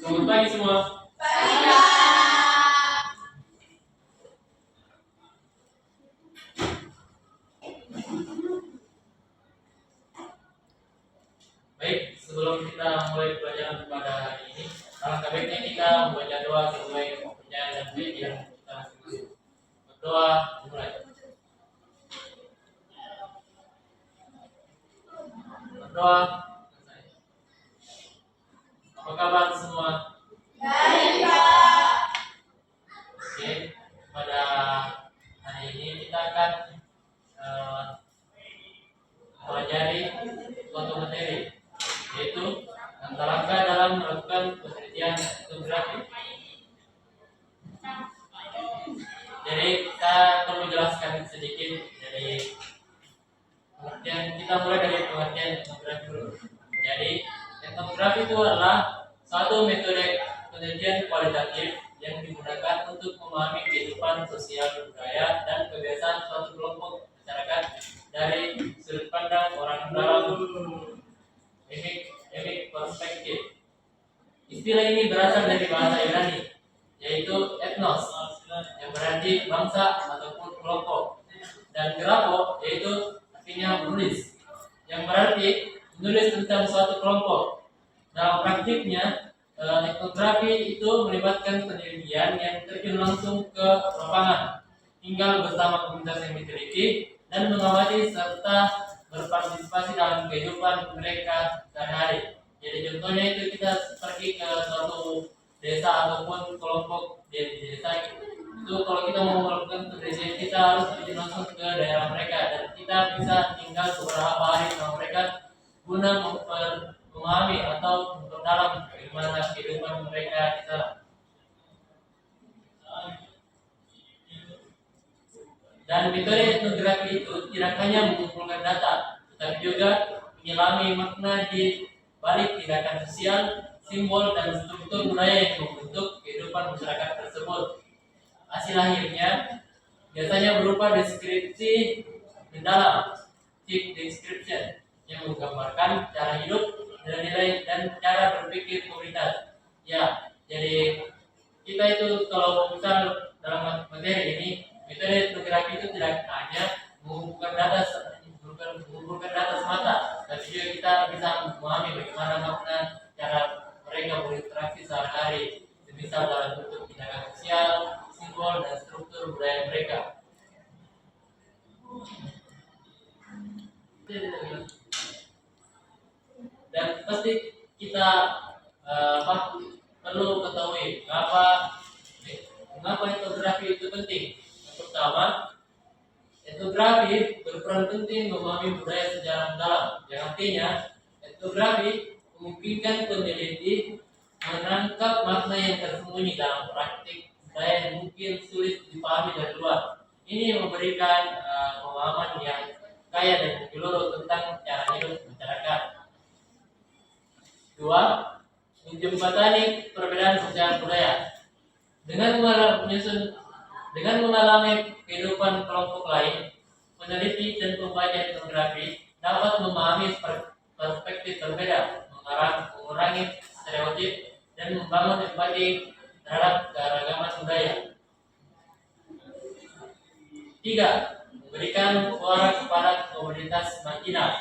Selamat pagi semua. Baik, sebelum kita mulai pelajaran pada hari ini, alangkah baiknya kita membaca doa sesuai kepercayaan dan keyakinan kita masing-masing. Berdoa dimulai. Berdoa. Apa kabar semua? Baik, Pak. Oke, pada hari ini kita akan mempelajari suatu materi, yaitu langkah-langkah dalam melakukan penelitian etnografi. Jadi kita perlu jelaskan sedikit dari pengertian. Kita mulai dari pengertian etnografi dulu. Jadi etnografi itu adalah satu metode penelitian kualitatif yang digunakan untuk memahami kehidupan sosial, budaya, dan kebiasaan suatu kelompok masyarakat dari sudut pandang orang dalam epik perspektif. Istilah ini berasal dari bahasa Yunani, yaitu ethnos, yang berarti bangsa ataupun kelompok, dan grapo, yaitu artinya menulis, yang berarti menulis tentang suatu kelompok. Dalam praktiknya, etnografi itu melibatkan penelitian yang terjun langsung ke lapangan, tinggal bersama komunitas yang diteliti, dan mengamati serta berpartisipasi dalam kehidupan mereka sehari-hari. Jadi contohnya itu kita pergi ke suatu desa ataupun kelompok di desa itu, kalau kita mau melakukan penelitian kita harus terjun langsung ke daerah mereka, dan kita bisa tinggal beberapa hari sama mereka guna memahami atau memperdalam bagaimana kehidupan mereka di sana. Dan metode etnografi itu tidak hanya mengumpulkan data, tetapi juga menyelami makna di balik tindakan sosial, simbol, dan struktur budaya yang membentuk kehidupan masyarakat tersebut. Hasil akhirnya biasanya berupa deskripsi mendalam, deep description, yang menggambarkan cara hidup, nilai-nilai, dan cara berpikir komunitas. Ya, jadi kita itu kalau misal dalam materi ini, metode etnografi itu tidak hanya mengumpulkan data semata, tapi juga kita bisa memahami bagaimana makna cara mereka berinteraksi sehari-hari, misal dalam bentuk tindakan sosial, simbol, dan struktur budaya mereka. Dan pasti kita perlu ketahui mengapa etnografi itu penting. Yang pertama, etnografi berperan penting memahami budaya secara mendalam, yang artinya etnografi memungkinkan peneliti menangkap makna yang tersembunyi dalam praktik budaya yang mungkin sulit dipahami dari luar. Ini memberikan pemahaman yang kaya dan menyeluruh tentang cara hidup masyarakat. Dua, menjembatani perbedaan sosial budaya. Dengan mengalami kehidupan kelompok lain, peneliti dan pembaca etnografi dapat memahami perspektif berbeda, mengurangi stereotip, dan membangun empati terhadap keragaman budaya. Tiga, memberikan suara kepada komunitas marginal.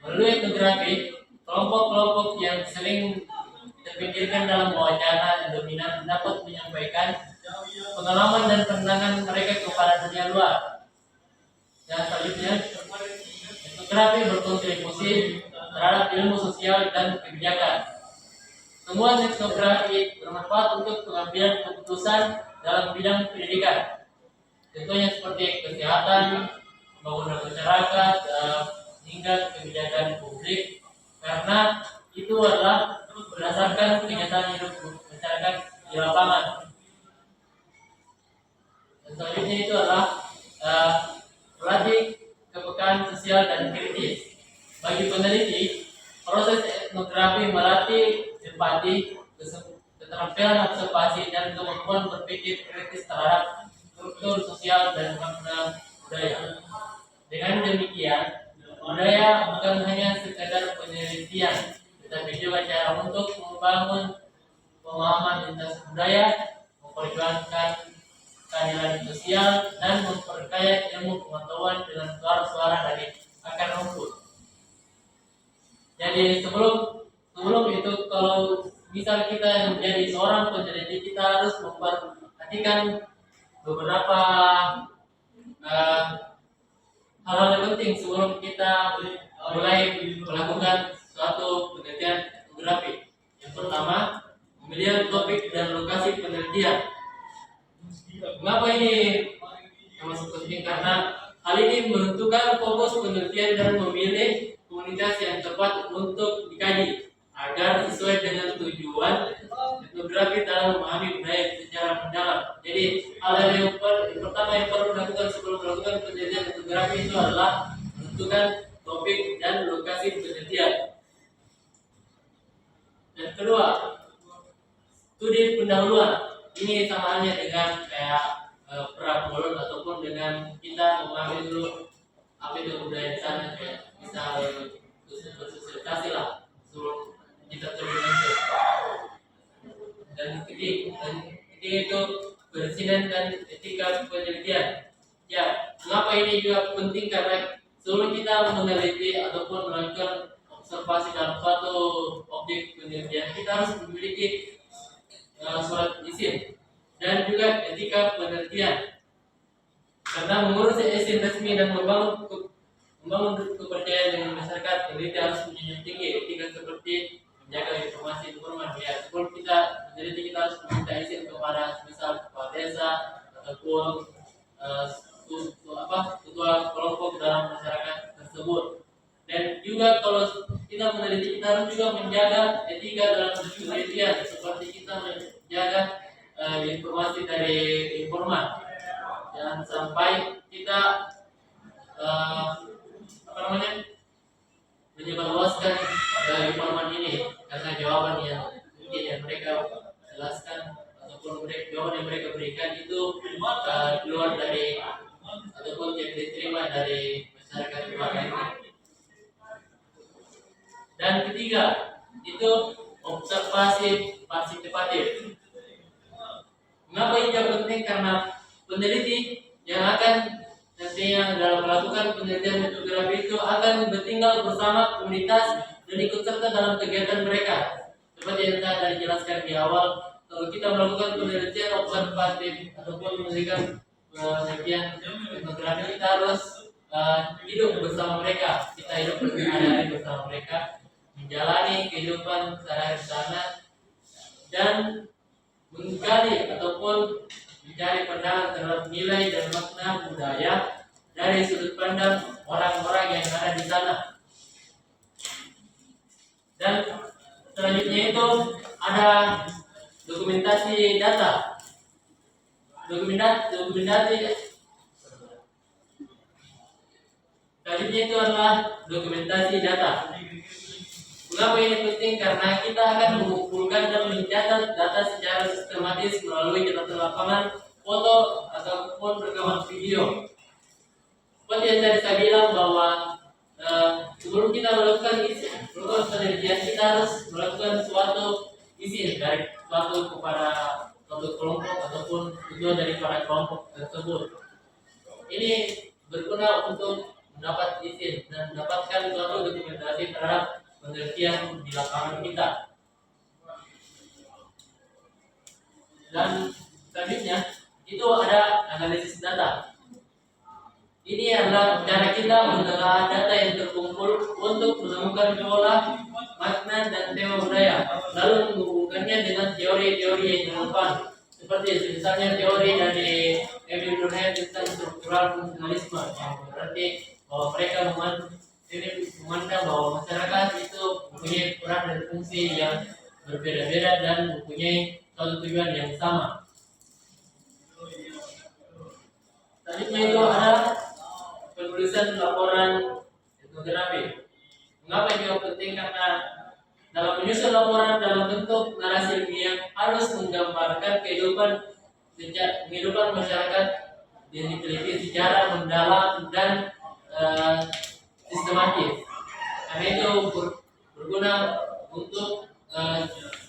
Melalui etnografi, kelompok-kelompok yang sering terpikirkan dalam wacana dominan dapat menyampaikan pengalaman dan pandangan mereka kepada dunia luar. Dan selanjutnya, etnografi berkontribusi terhadap ilmu sosial dan kebijakan. Temuan etnografi bermanfaat untuk pengambilan keputusan dalam bidang pendidikan. Contohnya seperti kesehatan, pembangunan masyarakat, hingga kebijakan publik, karena itu adalah berdasarkan kenyataan hidup masyarakat di lapangan. Dan selanjutnya itu adalah melatih kepekaan sosial dan kritis. Bagi peneliti, proses etnografi melatih empati, keterampilan observasi, dan kemampuan berpikir kritis terhadap struktur sosial dan makna budaya. Dengan demikian, budaya bukan hanya sekadar penelitian, tetapi juga cara untuk membangun pemahaman lintas budaya, memperjuangkan keadilan sosial, dan memperkaya ilmu pengetahuan dengan suara-suara dari akar rumput. Jadi sebelum itu, kalau misal kita menjadi seorang peneliti, kita harus memperhatikan beberapa eh, hal-hal yang penting sebelum kita mulai melakukan suatu penelitian etnografi. Yang pertama, pemilihan topik dan lokasi penelitian. Mengapa ini termasuk penting? Karena hal ini menentukan fokus penelitian dan memilih komunitas yang tepat untuk dikaji agar sesuai dengan tujuan etnografi dalam memahami budaya secara mendalam. Jadi hal yang pertama yang perlu dilakukan sebelum melakukan penelitian etnografi itu adalah menentukan topik dan lokasi penelitian. Dan kedua, studi pendahuluan. Ini sama halnya dengan kayak pramulut ataupun dengan kita memahami dulu apa itu budaya di sana, kayak misal konsultasi lah sebelum kita terjun langsung. Dan ketiga itu perizinan dan etika penelitian. Ya, mengapa ini juga penting? Karena sebelum kita meneliti ataupun melakukan observasi dalam suatu objek penelitian, kita harus memiliki surat izin dan juga etika penelitian. Karena mengurus izin resmi dan membangun kepercayaan dengan masyarakat, peneliti harus menjunjung tinggi etika seperti menjaga informasi informan. Ya, sebelum kita meneliti, kita harus meminta izin kepada misal kepala desa ataupun ketua kelompok dalam masyarakat tersebut. Dan juga kalau kita meneliti, kita harus juga menjaga etika dalam penelitian, seperti kita menjaga informasi dari informan. Jangan sampai kita menyebarluaskan informan ini karena jawaban yang mungkin yang mereka jelaskan ataupun jawaban yang mereka berikan itu keluar dari ataupun yang diterima dari masyarakat luar ini. Dan ketiga, itu observasi partisipatif. Mengapa ini penting? Karena peneliti yang akan nantinya dalam melakukan penelitian etnografi itu akan bertinggal bersama komunitas dan ikut serta dalam kegiatan mereka. Seperti yang saya jelaskan di awal, kalau kita melakukan penelitian observatif ataupun menelitikan penelitian etnografi, kita harus hidup bersama mereka. Kita hidup berhari-hari bersama mereka, menjalani kehidupan sehari-hari di sana, dan menggali ataupun mencari pandangan terhadap nilai dan makna budaya dari sudut pandang orang-orang yang ada di sana. Dan selanjutnya itu ada dokumentasi data. Selanjutnya itu adalah dokumentasi data. Mengapa ini penting? Karena kita akan mengumpulkan dan mencatat data secara sistematis melalui catatan lapangan, foto ataupun rekaman video. Seperti yang tadi saya bilang bahwa sebelum kita melakukan penelitian, kita harus melakukan suatu izin dari suatu kepada suatu kelompok ataupun tujuan dari para kelompok tersebut. Ini berguna untuk mendapat izin dan mendapatkan suatu dokumentasi terhadap penelitian di lapangan kita. Dan selanjutnya itu ada analisis data. Ini adalah cara kita menelaah data yang terkumpul untuk menemukan pola, makna, dan tema budaya, lalu menghubungkannya dengan teori-teori yang relevan. Seperti misalnya teori dari Emil Durkheim tentang struktural fungsionalisme, yang berarti bahwa mereka memandang bahwa masyarakat itu mempunyai peran dan fungsi yang berbeda-beda dan mempunyai satu tujuan yang sama. Selanjutnya itu ada penulisan laporan etnografi. Mengapa ini penting? Karena dalam menyusun laporan dalam bentuk narasi yang harus menggambarkan kehidupan masyarakat yang diteliti secara mendalam dan sistematis. Karena itu berguna untuk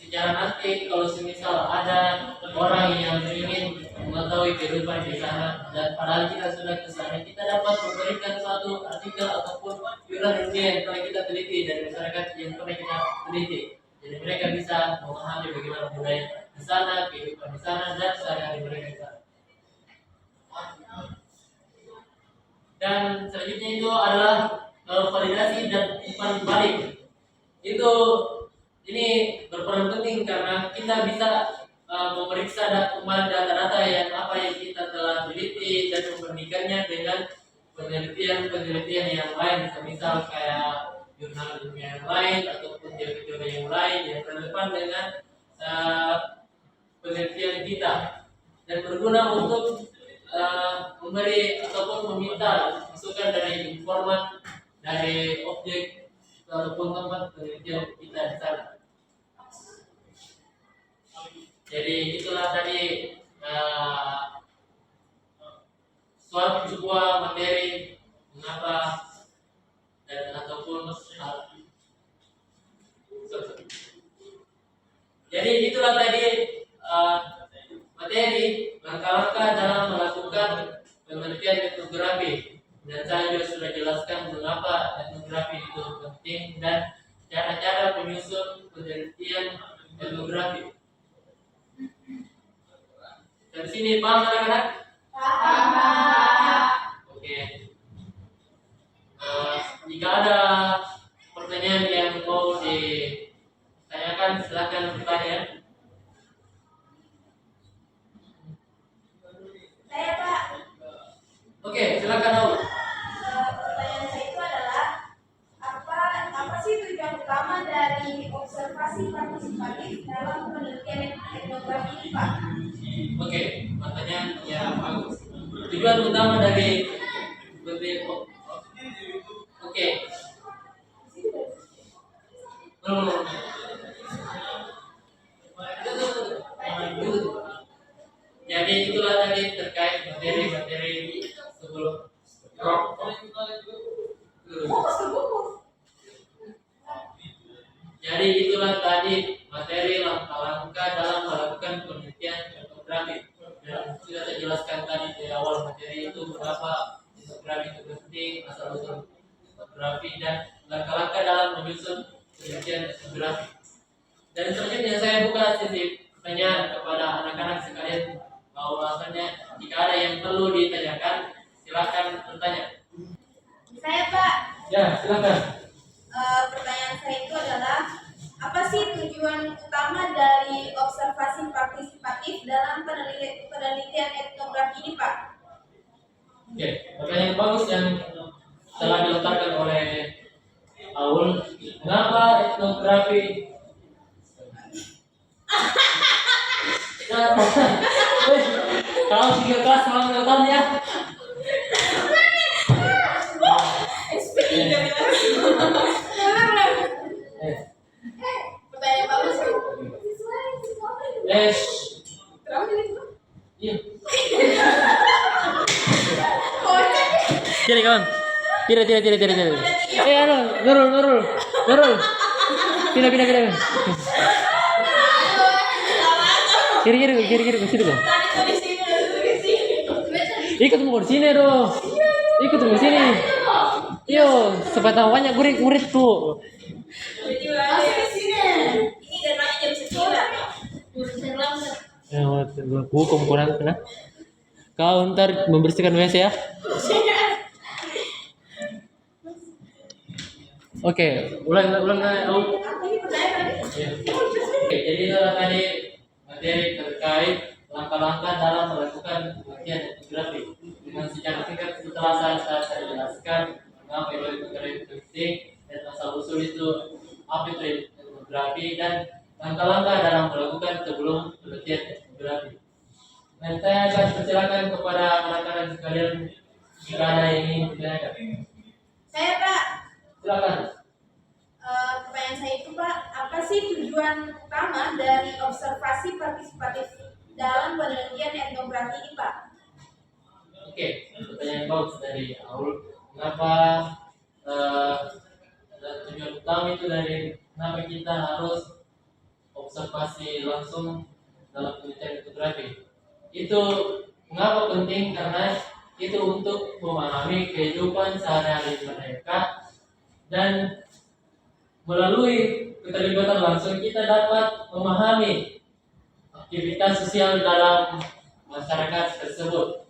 secara nanti kalau semisal ada orang yang ingin mengetahui kehidupan di sana dan padahal kita sudah ke sana, kita dapat memberikan suatu artikel ataupun viral dunia yang telah kita teliti dari masyarakat yang pernah kita teliti. Jadi mereka bisa memahami bagaimana budaya di sana, kehidupan di sana, dan sehari-hari mereka di sana. Dan selanjutnya itu adalah validasi dan umpan balik. Ini berperan penting karena kita bisa memeriksa dan kembali data-data yang kita telah teliti dan membandingkannya dengan penelitian yang lain, misal kayak jurnal ilmiah yang lain ataupun teori-teori yang lain yang relevan dengan penelitian kita dan berguna untuk memberi ataupun meminta masukan dari informan dari objek ataupun tempat penelitian kita di sana. Jadi itulah tadi suatu sebuah materi mengapa dan ataupun jadi itulah tadi materi langkah-langkah dalam melakukan penelitian etnografi, dan saya juga sudah jelaskan mengapa etnografi itu penting dan cara-cara menyusun penelitian etnografi. Dari sini paham anak-anak? Paham. Oke. Jika ada pertanyaan yang mau ditanyakan, silakan bertanya. Saya Pak. Oke, silakan Aul. Pertanyaan saya itu adalah apa sih tujuan utama dari observasi partisipatif dalam penelitian etnografi ini, Pak? Oke, pertanyaan yang bagus. Tujuan utama dari Oke. Jadi itulah tadi terkait materi-materi sebelum Jadi itulah tadi materi langkah-langkah dalam melakukan penelitian etnografi. Dan sudah saya jelaskan tadi di awal materi itu mengapa etnografi itu penting, asal-usul etnografi dan langkah-langkah dalam menyusun penelitian etnografi. Dan selanjutnya saya buka sesi pertanyaan kepada anak-anak sekalian, bahwasanya jika ada yang perlu ditanyakan, silakan bertanya. Saya Pak. Ya, silakan. Pertanyaan saya itu adalah apa sih tujuan utama dari observasi partisipatif dalam penelitian etnografi ini, Pak? Oke, pertanyaan bagus yang telah dilontarkan oleh Aul. Mengapa etnografi? Kalau 3 kelas selamat datang ya. Pertanyaan bagus. Iya. Tidak kawan. Tidak. Nurul. Pindah. Kiri ke situ dong. Ikut tunggu di sini dong. Ikut tunggu di sini. Yo, supaya tahu banyak murid tuh. Ini dananya jam 9. Ya, hukum kurang kena. Kau ntar membersihkan WC ya. Oke, ulang. Apa ini pertanyaan? Oke, jadi itu tadi materi terkait langkah-langkah dalam melakukan penelitian etnografi. Dengan secara singkat setelah saya jelaskan mengapa etnografi penting dan asal usul itu apa itu etnografi dan langkah-langkah dalam melakukan sebelum penelitian etnografi. Dan saya akan persilakan kepada anak-anak sekalian jika ada yang ingin ditanyakan. Saya Pak. Silakan. Pertanyaan saya itu Pak, apa sih tujuan utama dari observasi partisipatif dalam penelitian etnografi ini, Pak? Oke, pertanyaan bagus dari Aul. Kenapa tujuan utama itu dari kenapa kita harus observasi langsung dalam penelitian etnografi. Itu mengapa penting? Karena itu untuk memahami kehidupan sehari-hari mereka, dan melalui keterlibatan langsung kita dapat memahami aktivitas sosial dalam masyarakat tersebut.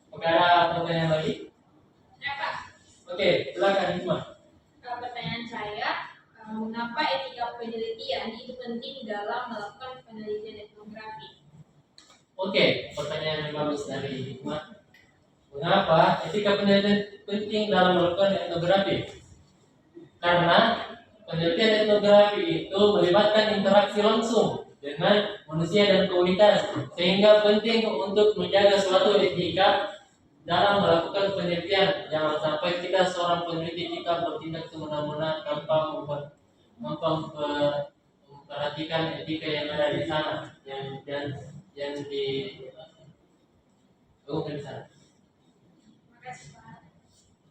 Apakah ada pertanyaan lagi? Ya, Pak. Oke, silakan Hikmah. Pertanyaan saya, mengapa etika penelitian itu penting dalam melakukan penelitian etnografi? Oke, pertanyaan yang bagus dari Hikmah. Mengapa etika penelitian penting dalam melakukan etnografi? Karena penelitian etnografi itu melibatkan interaksi langsung dengan manusia dan komunitas, sehingga penting untuk menjaga suatu etika dalam melakukan penelitian. Jangan sampai kita seorang peneliti kita bertindak semena-mena tanpa memperhatikan etika yang ada di sana, yang di di sana. Makasih, Pak.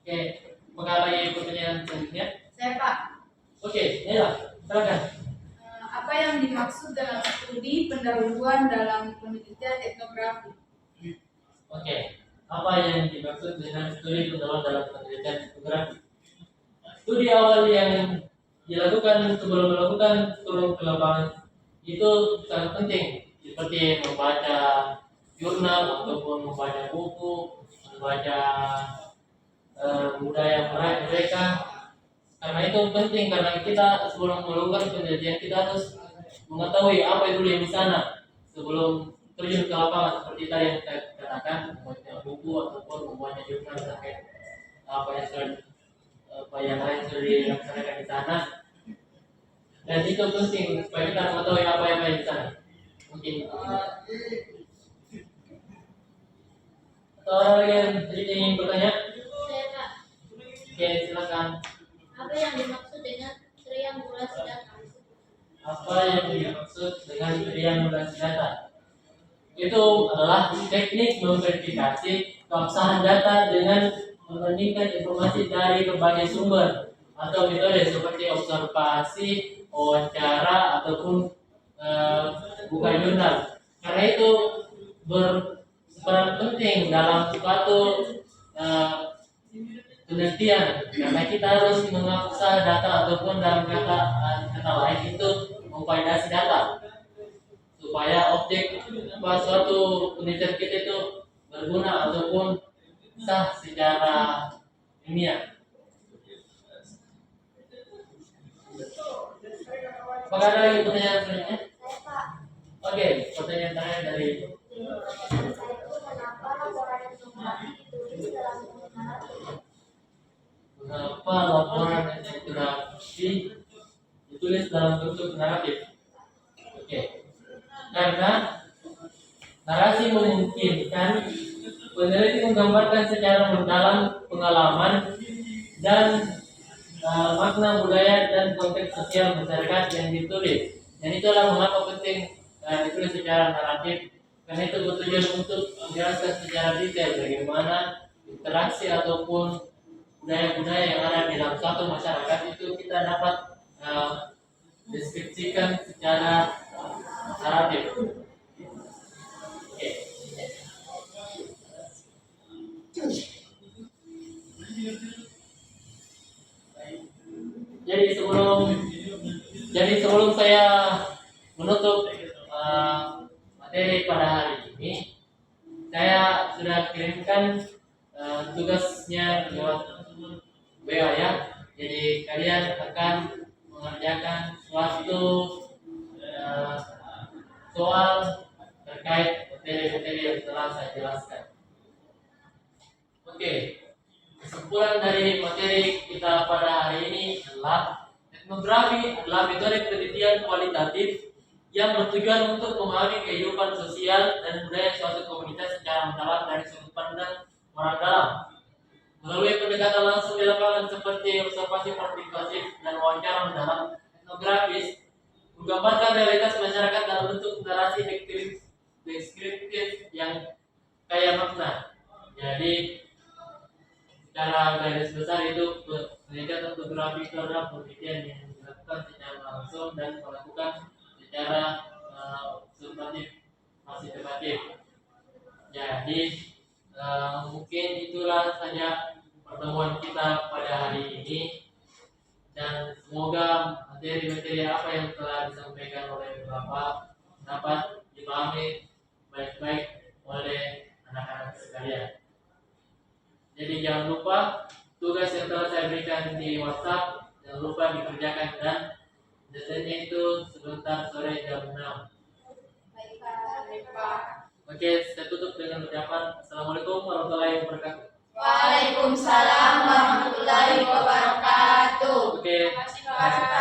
Oke, apakah lagi pertanyaan selanjutnya? Saya, Pak. Oke, Nela, silakan. Apa yang dimaksud dengan studi pendahuluan dalam penelitian etnografi? Oke, apa yang dimaksud dengan studi pendahuluan dalam penelitian etnografi? Studi awal yang dilakukan sebelum melakukan turun ke lapangan itu sangat penting, seperti membaca jurnal ataupun membaca buku, membaca budaya mereka. Karena itu penting, karena kita sebelum melakukan penelitian kita harus mengetahui apa dulu yang di sana sebelum terjun ke lapangan, seperti tadi yang saya katakan, membaca buku ataupun membaca jurnal terkait apa yang lain sudah dilaksanakan di sana. Dan itu penting supaya kita mengetahui apa yang ada di sana. Mungkin atau orang yang ingin bertanya? Saya, Pak. Oke, silakan. Apa yang dimaksud dengan triangulasi data? Apa yang dimaksud dengan triangulasi data? Itu adalah teknik memverifikasi keabsahan data dengan membandingkan informasi dari berbagai sumber atau metode seperti observasi, wawancara, ataupun buka jurnal. Karena itu berperan penting dalam suatu penelitian, karena kita harus mengabsah data, ataupun dalam kata lain itu memvalidasi data supaya objek suatu penelitian kita itu berguna ataupun sah secara ilmiah. Apakah ada lagi pertanyaan selanjutnya? Oke, pertanyaan terakhir dari mengapa laporan etnografi ditulis dalam bentuk naratif? Oke, karena narasi memungkinkan peneliti menggambarkan secara mendalam pengalaman dan makna budaya dan konteks sosial masyarakat yang ditulis. Dan itulah mengapa penting ditulis secara naratif, karena itu bertujuan untuk menjelaskan secara detail bagaimana interaksi ataupun budaya-budaya yang ada di dalam suatu masyarakat itu kita dapat deskripsikan secara naratif. Oke. Jadi sebelum saya menutup materi pada hari ini, saya sudah kirimkan tugasnya lewat WA ya. Jadi kalian akan mengerjakan suatu soal terkait materi-materi yang telah saya jelaskan. Oke, kesimpulan dari materi kita pada hari ini adalah etnografi adalah metode penelitian kualitatif yang bertujuan untuk memahami kehidupan sosial dan budaya suatu komunitas secara mendalam dari sudut pandang orang dalam. Melalui pendekatan langsung di lapangan seperti observasi partisipatif dan wawancara mendalam, etnografis menggambarkan realitas masyarakat dalam bentuk narasi deskriptif yang kaya makna. Jadi secara garis besar itu Penelitian ortografi itu adalah penelitian yang dilakukan secara langsung dan melakukan secara observatif, masifikatif. Jadi mungkin itulah saja pertemuan kita pada hari ini, dan semoga materi-materi apa yang telah disampaikan oleh Bapak dapat dipahami baik-baik oleh anak-anak sekalian. Jadi jangan lupa tugas yang telah saya berikan di WhatsApp jangan lupa dikerjakan, dan desainnya itu sebentar sore jam 6. Baik, Pak. Oke, saya tutup dengan ucapan Assalamualaikum warahmatullahi wabarakatuh. Waalaikumsalam warahmatullahi wabarakatuh. Oke, Terima kasih, Pak.